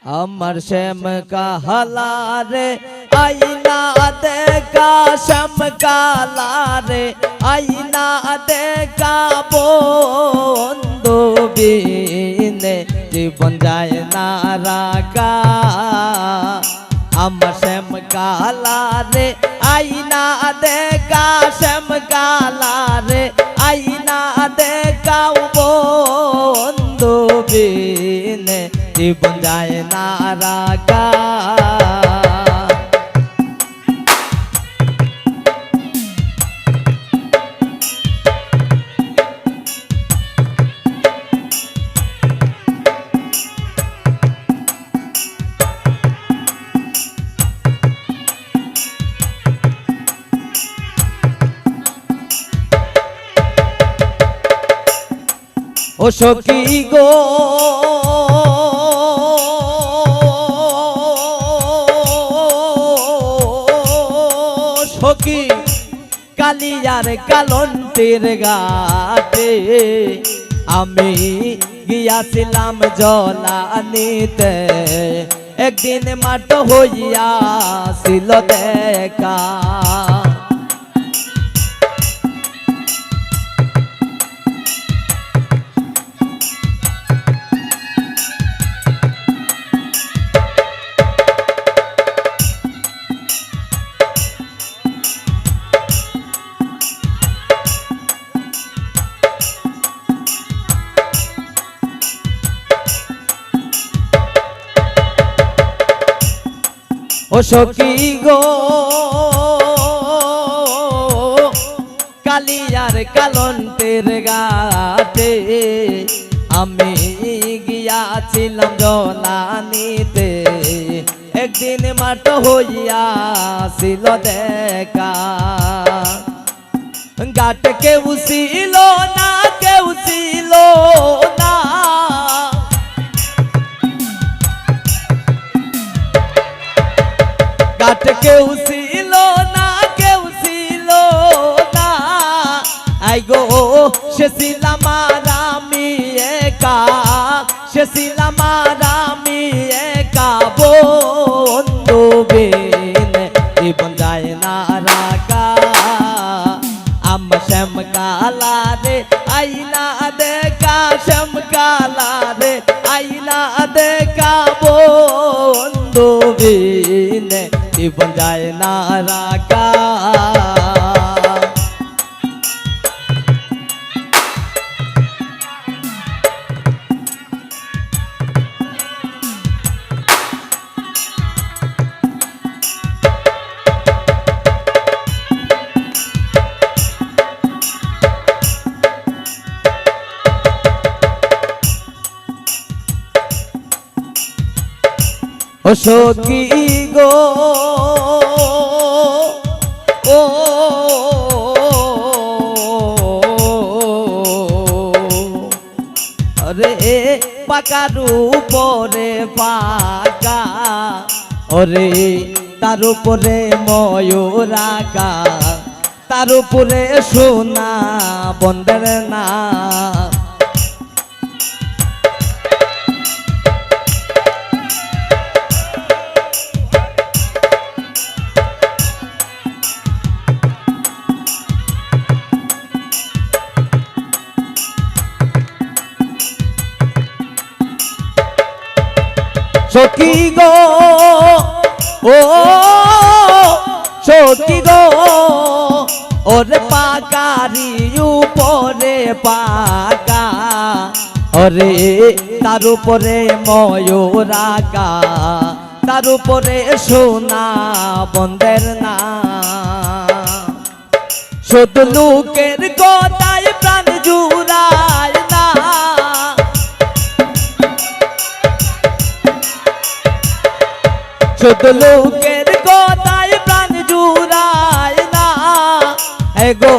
আমার শ্যাম কালা রে আইনা দেখা শ্যাম কালা রে আইনা দেখা বন্ধু বিনে জীবন যায় না রাখা। আমার শ্যাম কালা রে আইনা দেখা শ্যাম কালা রে আইনা দেখা বন্ধু বিনে জীবন যায় না রাখা। ও সখী গো সখী কালিয়ার কালন্তের ঘাটে আমি গিয়াছিলাম জলানিতে, একদিন মাঠ হইয়াছিল দেখা। ও সখী গো কালিয়ার কালন্তের ঘাটে আমি গিয়াছিলাম জলানিতে, একদিন মাঠ হইয়াছিল দেখা। ঘাট কেউ ছিল না, কেউ ছিল না, ঘাট কেউ ছিল না, কেউ ছিল না। আই গো সে ছিলাম আর আমি একা, সে ছিলাম আর আমি একা বন্ধু বিনে জীবন যায় না রাখা। আমার শ্যাম কালা রে আইনা দেখা শ্যাম কালা রে আইনা দেখা বন্ধু বিনে জীবন যায় না রাখা। ও সখী গো ও রে পাকার উপরে পাকা, ওরে তার উপরে ময়ূর আঁকা, তার উপরে সোনা বন্ধের না। সখী গো ও সখী গো ওরে পাকারি উপরে পাকা, ওরে তার উপরে ময়ূর আঁকা, তার উপরে সোনা বন্ধের না। শুধু লোকের কথায় প্রাণ জুড়ায় না, শুধু লোকের কথায় প্রাণ জুড়ায় না। এগো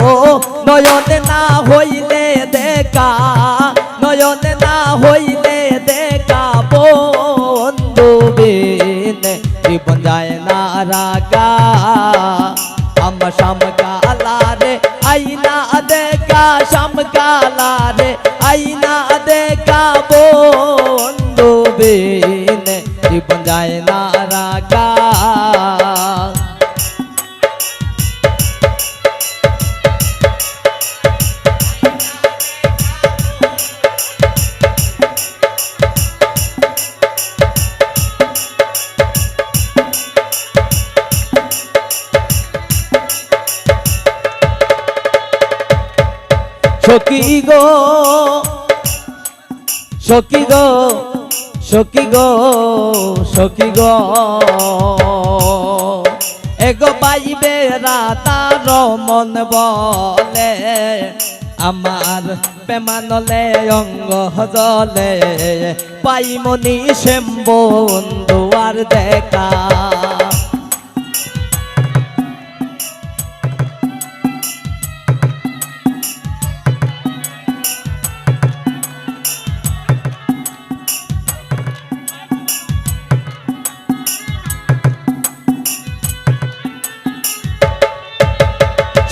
নয়নে না হইলে দেখা, নয়নে না হইলে দেখা বন্ধু বিনে জীবন যায় না রাখা। আমার শ্যাম কালা রে আইনা দেখা শ্যাম কালা রে আইনা দেখা বন্ধু বিনে জীবন যায় না রাগা সখী গো সখী গো সখী গো সখী গো এগো পাইবে রাতার মন বলে আমার প্রেমানলে অঙ্গ জলে পাইমনি শ্যাম বন্ধু আর দেখা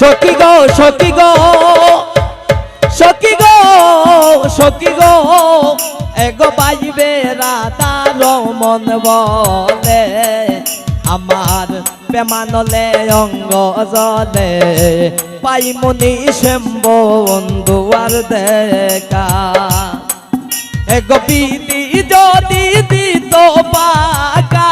সখী গো সখী গো সখী গো সখী গো এগো পাইবে রাতার মন বলে আমার প্রেমানলে অঙ্গ জলে পাইমনি শ্যাম বন্ধু আর দেখা এগো বিধি যদি দিত পাকা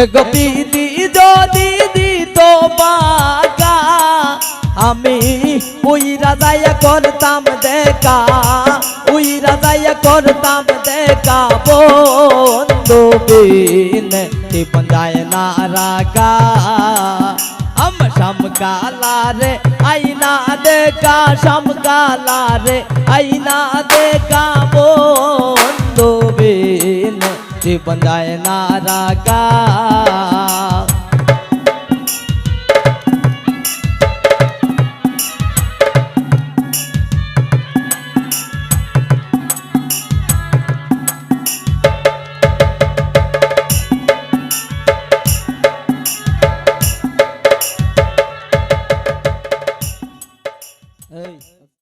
এগো বিধি যদি দিত পাকা আমি উইরা যাইয়া করতাম দেখা উইরা যাইয়া করতাম দেখা বন্ধু বিন জীবন যায় না রাগা আম শামকালারে আইনা দেখা শামকালারে আইনা দেখা বন্ধু বিন জীবন যায় না রাগা